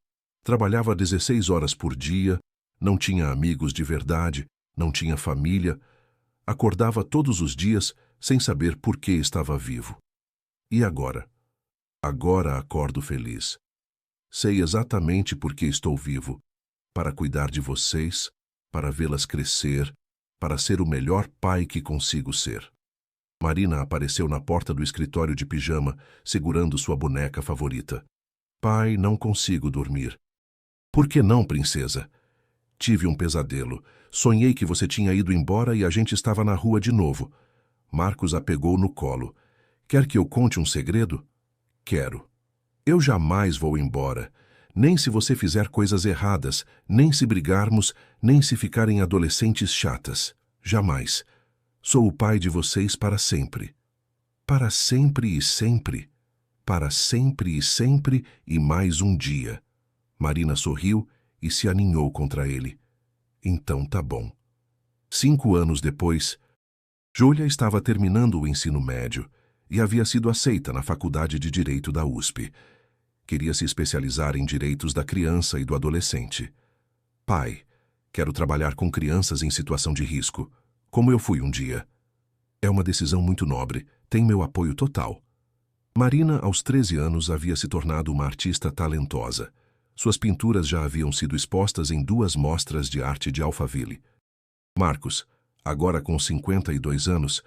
Trabalhava 16 horas por dia, não tinha amigos de verdade, não tinha família. Acordava todos os dias sem saber por que estava vivo. E agora? Agora acordo feliz. Sei exatamente por que estou vivo. Para cuidar de vocês, para vê-las crescer, para ser o melhor pai que consigo ser. Marina apareceu na porta do escritório de pijama, segurando sua boneca favorita. Pai, não consigo dormir. Por que não, princesa? Tive um pesadelo. Sonhei que você tinha ido embora e a gente estava na rua de novo. Marcos a pegou no colo. Quer que eu conte um segredo? Quero. Eu jamais vou embora. Nem se você fizer coisas erradas, nem se brigarmos, nem se ficarem adolescentes chatas. Jamais. Sou o pai de vocês para sempre. Para sempre e sempre. Para sempre e sempre e mais um dia. Marina sorriu e se aninhou contra ele. Então tá bom. 5 anos depois, Júlia estava terminando o ensino médio e havia sido aceita na Faculdade de Direito da USP. Queria se especializar em direitos da criança e do adolescente. Pai, quero trabalhar com crianças em situação de risco, como eu fui um dia. É uma decisão muito nobre, tem meu apoio total. Marina, aos 13 anos, havia se tornado uma artista talentosa. Suas pinturas já haviam sido expostas em 2 mostras de arte de Alphaville. Marcos, agora com 52 anos,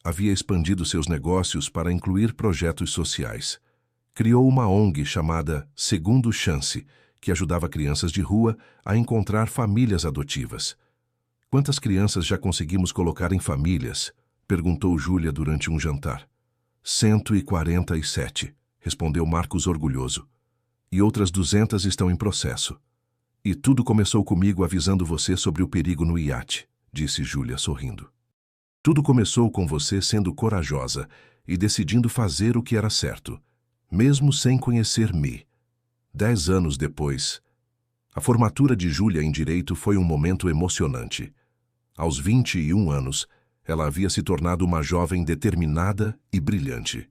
havia expandido seus negócios para incluir projetos sociais. Criou uma ONG chamada Segundo Chance, que ajudava crianças de rua a encontrar famílias adotivas. Quantas crianças já conseguimos colocar em famílias? Perguntou Júlia durante um jantar. 147, respondeu Marcos orgulhoso. E outras 200 estão em processo. E tudo começou comigo avisando você sobre o perigo no iate, disse Júlia sorrindo. Tudo começou com você sendo corajosa e decidindo fazer o que era certo, mesmo sem conhecer-me. 10 anos depois, a formatura de Júlia em Direito foi um momento emocionante. Aos 21 anos, ela havia se tornado uma jovem determinada e brilhante.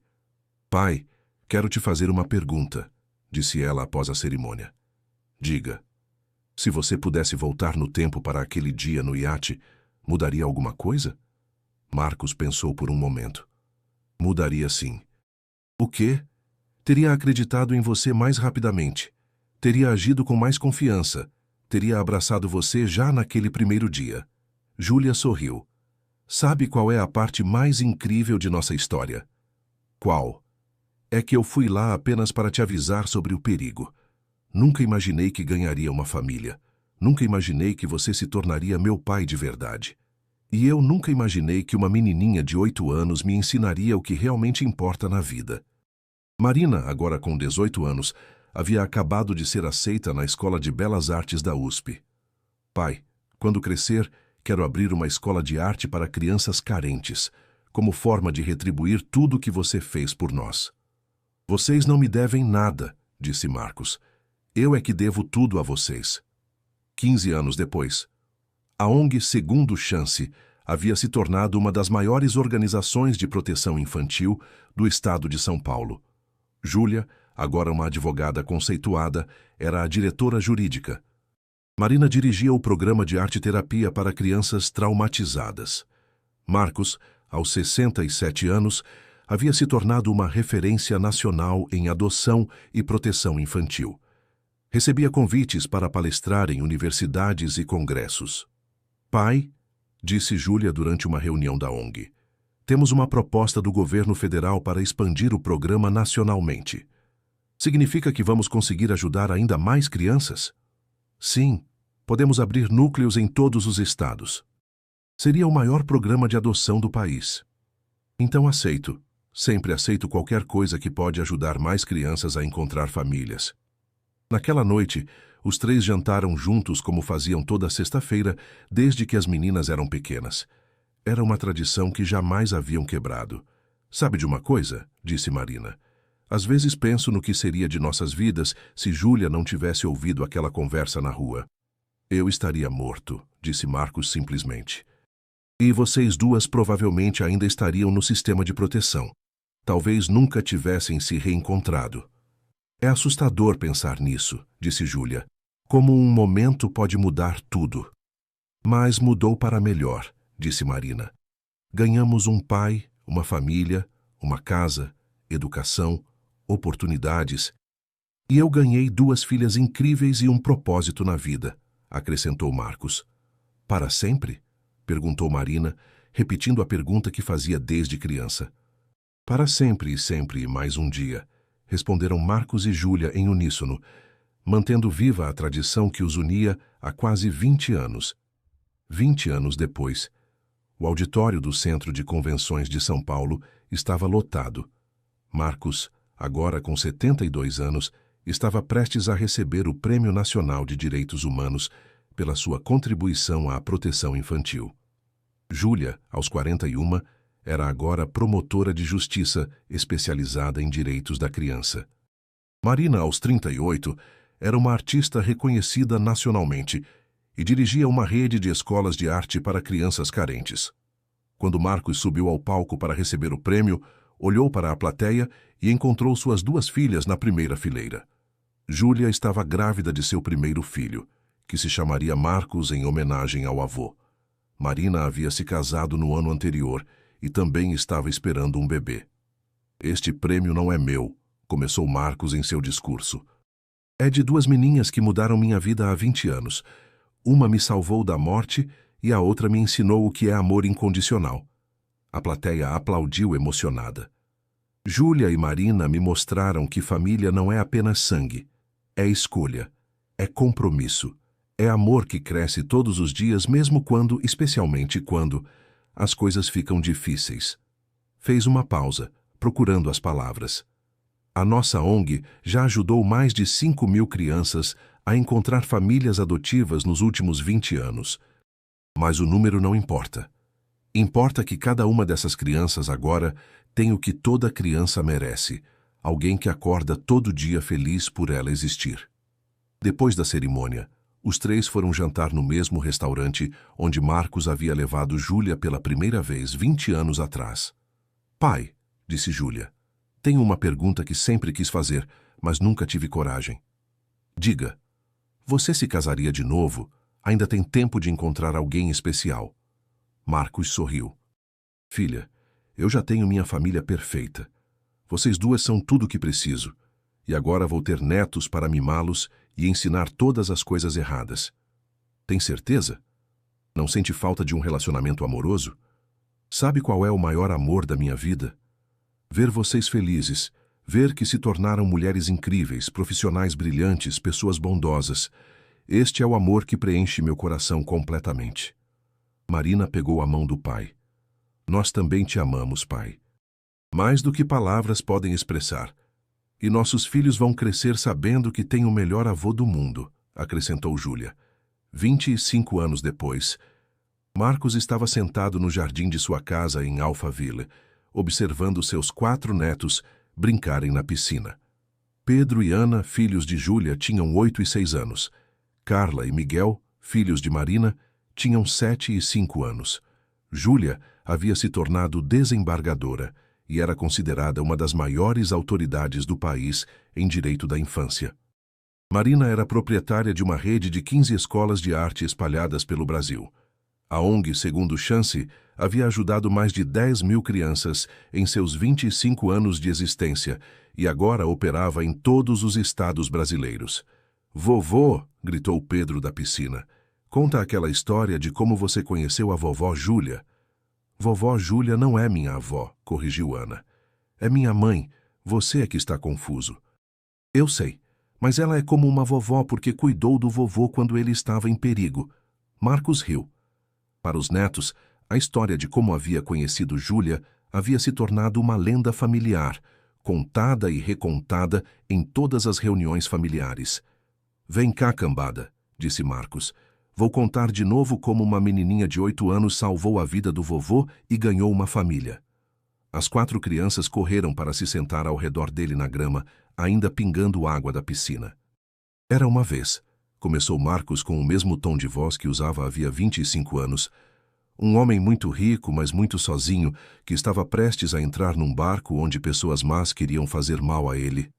Pai, quero te fazer uma pergunta, disse ela após a cerimônia. Diga. Se você pudesse voltar no tempo para aquele dia no iate, mudaria alguma coisa? Marcos pensou por um momento. Mudaria sim. O quê? Teria acreditado em você mais rapidamente. Teria agido com mais confiança. Teria abraçado você já naquele primeiro dia. Júlia sorriu. Sabe qual é a parte mais incrível de nossa história? Qual? É que eu fui lá apenas para te avisar sobre o perigo. Nunca imaginei que ganharia uma família. Nunca imaginei que você se tornaria meu pai de verdade. E eu nunca imaginei que uma menininha de 8 anos me ensinaria o que realmente importa na vida. Marina, agora com 18 anos, havia acabado de ser aceita na Escola de Belas Artes da USP. Pai, quando crescer, quero abrir uma escola de arte para crianças carentes, como forma de retribuir tudo o que você fez por nós. Vocês não me devem nada, disse Marcos. Eu é que devo tudo a vocês. 15 anos depois. A ONG Segundo Chance havia se tornado uma das maiores organizações de proteção infantil do estado de São Paulo. Júlia, agora uma advogada conceituada, era a diretora jurídica. Marina dirigia o programa de arte-terapia para crianças traumatizadas. Marcos, aos 67 anos, havia se tornado uma referência nacional em adoção e proteção infantil. Recebia convites para palestrar em universidades e congressos. Pai, disse Júlia durante uma reunião da ONG, temos uma proposta do governo federal para expandir o programa nacionalmente. Significa que vamos conseguir ajudar ainda mais crianças? Sim, podemos abrir núcleos em todos os estados. Seria o maior programa de adoção do país. Então aceito. Sempre aceito qualquer coisa que pode ajudar mais crianças a encontrar famílias. Naquela noite, os três jantaram juntos como faziam toda sexta-feira, desde que as meninas eram pequenas. Era uma tradição que jamais haviam quebrado. Sabe de uma coisa? Disse Marina. Às vezes penso no que seria de nossas vidas se Júlia não tivesse ouvido aquela conversa na rua. Eu estaria morto, disse Marcos simplesmente. E vocês duas provavelmente ainda estariam no sistema de proteção. Talvez nunca tivessem se reencontrado. É assustador pensar nisso, disse Júlia. Como um momento pode mudar tudo. Mas mudou para melhor, disse Marina. Ganhamos um pai, uma família, uma casa, educação, oportunidades. E eu ganhei 2 filhas incríveis e um propósito na vida, acrescentou Marcos. Para sempre? Perguntou Marina, repetindo a pergunta que fazia desde criança. Para sempre e sempre mais um dia, responderam Marcos e Júlia em uníssono, mantendo viva a tradição que os unia há quase 20 anos. 20 anos depois, o auditório do Centro de Convenções de São Paulo estava lotado. Marcos, agora com 72 anos, estava prestes a receber o Prêmio Nacional de Direitos Humanos pela sua contribuição à proteção infantil. Júlia, aos 41, era agora promotora de justiça especializada em direitos da criança. Marina, aos 38, era uma artista reconhecida nacionalmente e dirigia uma rede de escolas de arte para crianças carentes. Quando Marcos subiu ao palco para receber o prêmio, olhou para a plateia e encontrou suas 2 filhas na primeira fileira. Júlia estava grávida de seu primeiro filho, que se chamaria Marcos em homenagem ao avô. Marina havia se casado no ano anterior e também estava esperando um bebê. Este prêmio não é meu, começou Marcos em seu discurso. É de 2 meninas que mudaram minha vida há 20 anos. Uma me salvou da morte e a outra me ensinou o que é amor incondicional. A plateia aplaudiu emocionada. Júlia e Marina me mostraram que família não é apenas sangue. É escolha, é compromisso, é amor que cresce todos os dias, mesmo quando, especialmente quando, as coisas ficam difíceis. Fez uma pausa, procurando as palavras. A nossa ONG já ajudou mais de 5.000 crianças a encontrar famílias adotivas nos últimos 20 anos. Mas o número não importa. Importa que cada uma dessas crianças agora tem o que toda criança merece, alguém que acorda todo dia feliz por ela existir. Depois da cerimônia, os 3 foram jantar no mesmo restaurante onde Marcos havia levado Júlia pela primeira vez 20 anos atrás. Pai, disse Júlia, tenho uma pergunta que sempre quis fazer, mas nunca tive coragem. Diga, você se casaria de novo? Ainda tem tempo de encontrar alguém especial. Marcos sorriu. Filha, eu já tenho minha família perfeita. Vocês 2 são tudo o que preciso. E agora vou ter netos para mimá-los e ensinar todas as coisas erradas. Tem certeza? Não sente falta de um relacionamento amoroso? Sabe qual é o maior amor da minha vida? Ver vocês felizes, ver que se tornaram mulheres incríveis, profissionais brilhantes, pessoas bondosas. Este é o amor que preenche meu coração completamente. Marina pegou a mão do pai. Nós também te amamos, pai. Mais do que palavras podem expressar. E nossos filhos vão crescer sabendo que têm o melhor avô do mundo, acrescentou Júlia. 25 anos depois, Marcos estava sentado no jardim de sua casa em Alphaville, observando seus 4 netos brincarem na piscina. Pedro e Ana, filhos de Júlia, tinham 8 e 6 anos. Carla e Miguel, filhos de Marina, Tinham 7 e 5 anos. Júlia havia se tornado desembargadora e era considerada uma das maiores autoridades do país em direito da infância. Marina era proprietária de uma rede de 15 escolas de arte espalhadas pelo Brasil. A ONG Segundo Chance havia ajudado mais de 10.000 crianças em seus 25 anos de existência e agora operava em todos os estados brasileiros. "Vovô", gritou Pedro da piscina, "conta aquela história de como você conheceu a vovó Júlia." "Vovó Júlia não é minha avó", corrigiu Ana. "É minha mãe, você é que está confuso." "Eu sei, mas ela é como uma vovó porque cuidou do vovô quando ele estava em perigo." Marcos riu. Para os netos, a história de como havia conhecido Júlia havia se tornado uma lenda familiar, contada e recontada em todas as reuniões familiares. "Vem cá, cambada", disse Marcos. "Vou contar de novo como uma menininha de 8 anos salvou a vida do vovô e ganhou uma família." As 4 crianças correram para se sentar ao redor dele na grama, ainda pingando água da piscina. "Era uma vez", começou Marcos com o mesmo tom de voz que usava havia 25 anos, "um homem muito rico, mas muito sozinho, que estava prestes a entrar num barco onde pessoas más queriam fazer mal a ele.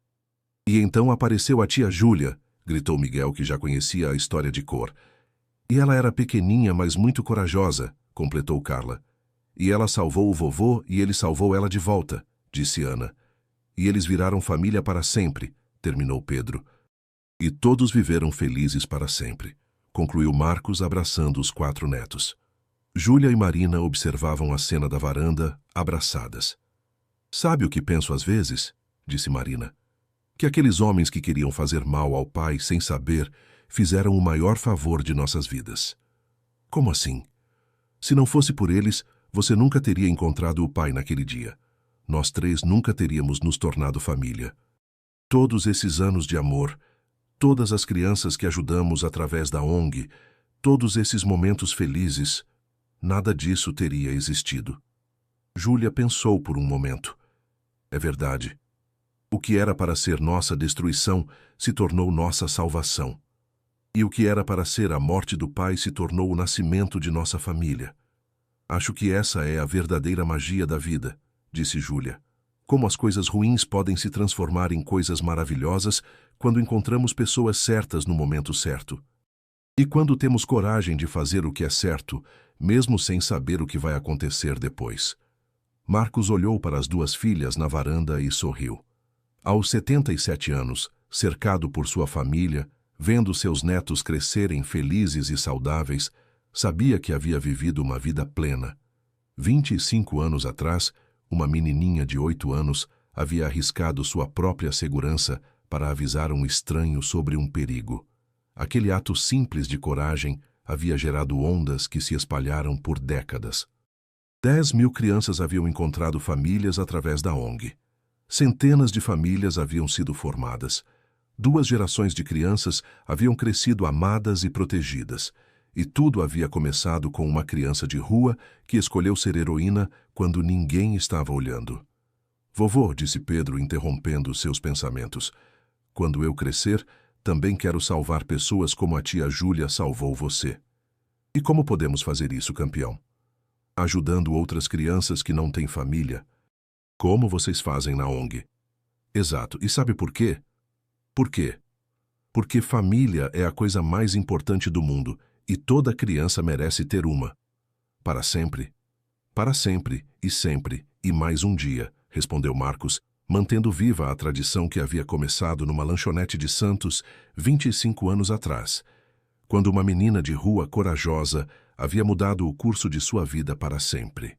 E então apareceu a tia Júlia", gritou Miguel, que já conhecia a história de cor. "E ela era pequeninha, mas muito corajosa", completou Carla. "E ela salvou o vovô e ele salvou ela de volta", disse Ana. "E eles viraram família para sempre", terminou Pedro. "E todos viveram felizes para sempre", concluiu Marcos, abraçando os 4 netos. Júlia e Marina observavam a cena da varanda, abraçadas. "Sabe o que penso às vezes?", disse Marina. "Que aqueles homens que queriam fazer mal ao pai sem saber fizeram o maior favor de nossas vidas." "Como assim?" "Se não fosse por eles, você nunca teria encontrado o pai naquele dia. Nós 3 nunca teríamos nos tornado família. Todos esses anos de amor, todas as crianças que ajudamos através da ONG, todos esses momentos felizes, nada disso teria existido." Júlia pensou por um momento. "É verdade. O que era para ser nossa destruição se tornou nossa salvação. E o que era para ser a morte do pai se tornou o nascimento de nossa família. Acho que essa é a verdadeira magia da vida", disse Júlia. "Como as coisas ruins podem se transformar em coisas maravilhosas quando encontramos pessoas certas no momento certo. E quando temos coragem de fazer o que é certo, mesmo sem saber o que vai acontecer depois." Marcos olhou para as 2 filhas na varanda e sorriu. Aos 77 anos, cercado por sua família, vendo seus netos crescerem felizes e saudáveis, sabia que havia vivido uma vida plena. 25 anos atrás, uma menininha de 8 anos havia arriscado sua própria segurança para avisar um estranho sobre um perigo. Aquele ato simples de coragem havia gerado ondas que se espalharam por décadas. 10.000 crianças haviam encontrado famílias através da ONG. Centenas de famílias haviam sido formadas. 2 gerações de crianças haviam crescido amadas e protegidas. E tudo havia começado com uma criança de rua que escolheu ser heroína quando ninguém estava olhando. "Vovô", disse Pedro, interrompendo seus pensamentos, "quando eu crescer, também quero salvar pessoas como a tia Júlia salvou você." "E como podemos fazer isso, campeão?" "Ajudando outras crianças que não têm família." "Como vocês fazem na ONG?" "Exato. E sabe por quê?" "Por quê?" "Porque família é a coisa mais importante do mundo e toda criança merece ter uma." "Para sempre?" "Para sempre, e mais um dia", respondeu Marcos, mantendo viva a tradição que havia começado numa lanchonete de Santos 25 anos atrás, quando uma menina de rua corajosa havia mudado o curso de sua vida para sempre.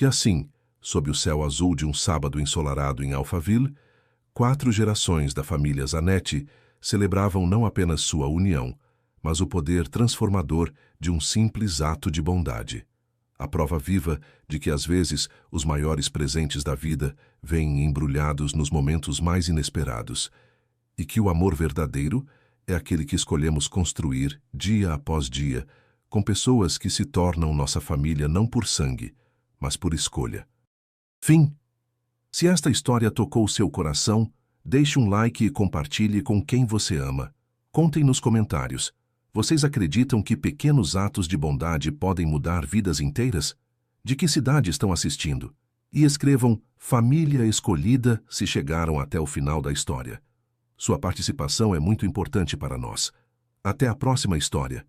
E assim, sob o céu azul de um sábado ensolarado em Alphaville, 4 gerações da família Zanetti celebravam não apenas sua união, mas o poder transformador de um simples ato de bondade. A prova viva de que às vezes os maiores presentes da vida vêm embrulhados nos momentos mais inesperados, e que o amor verdadeiro é aquele que escolhemos construir dia após dia, com pessoas que se tornam nossa família não por sangue, mas por escolha. Fim. Se esta história tocou seu coração, deixe um like e compartilhe com quem você ama. Contem nos comentários. Vocês acreditam que pequenos atos de bondade podem mudar vidas inteiras? De que cidade estão assistindo? E escrevam Família Escolhida se chegaram até o final da história. Sua participação é muito importante para nós. Até a próxima história.